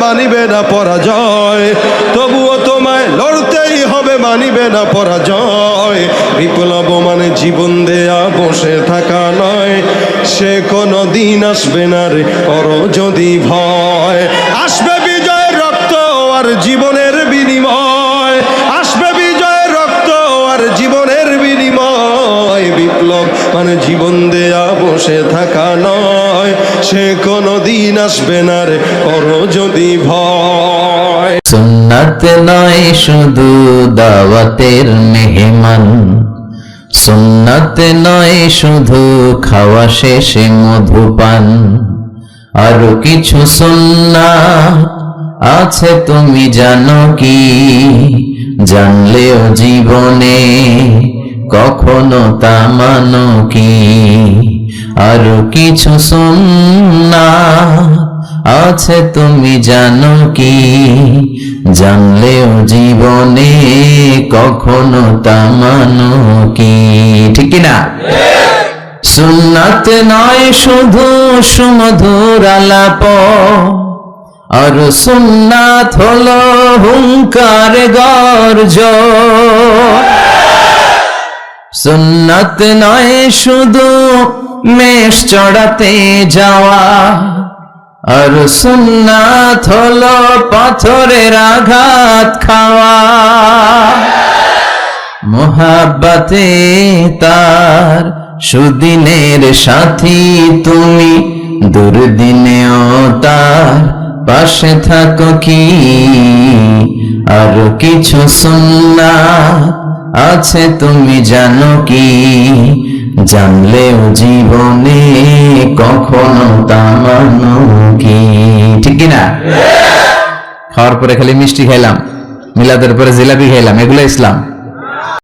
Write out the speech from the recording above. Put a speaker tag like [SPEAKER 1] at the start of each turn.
[SPEAKER 1] মানিবে না পরাজয়, তবুও তোমায় লড়তেই হবে, মানিবে না পরাজয়। বিপ্লব মানে জীবন দেয়া বসে থাকা নয়, সে কোনো দিন আসবে না রে করো যদি ভয়। আসবে বিজয়ের রক্ত আর জীবনের বিনিময়, আসবে বিজয়ের রক্ত আর জীবনের বিনিময়। বিপ্লব মানে জীবন দেয়া বসে থাকা নয়, সে কোনো দিন আসবে না রে করো যদি ভয়।
[SPEAKER 2] সুন্নাত নয় শুধু দাওয়াতের মেহমান, সুন্নাত নয় শুধু খাওয়া শেষে মধুপান, আরো কিছু সুন্নাত আছে তুমি জানো কি? জানলেও জীবনে কখনো তা মানো কি? আরো কিছু সুন্নাত আছে তুমি জানো কি? জানলেও জীবনে কখনো তা মানো কি? ঠিক না? সুন্নাত নয় শুধু সুমধুর আলাপ, আর সুন্নাত হলো হুঙ্কার গর্জন। সুন্নাত নয় শুধু মেষ চড়াতে যাওয়া, আর সুন্নাত হলো পাথরের আঘাত খাওয়া। মোহাব্বতে তার সুদিনের সাথী তুমি, দুর্দিনেও তার পাশে থাকো কি? আর কিছু সুন্নাত আছে তুমি জানো কি? জানলেও জীবনে কখনো তা মানো কি? ঠিক না? খাওয়ার পরে খালি মিষ্টি খাইলাম, মিলাদের পরে জিলাপি খাইলাম, এগুলো ইসলাম?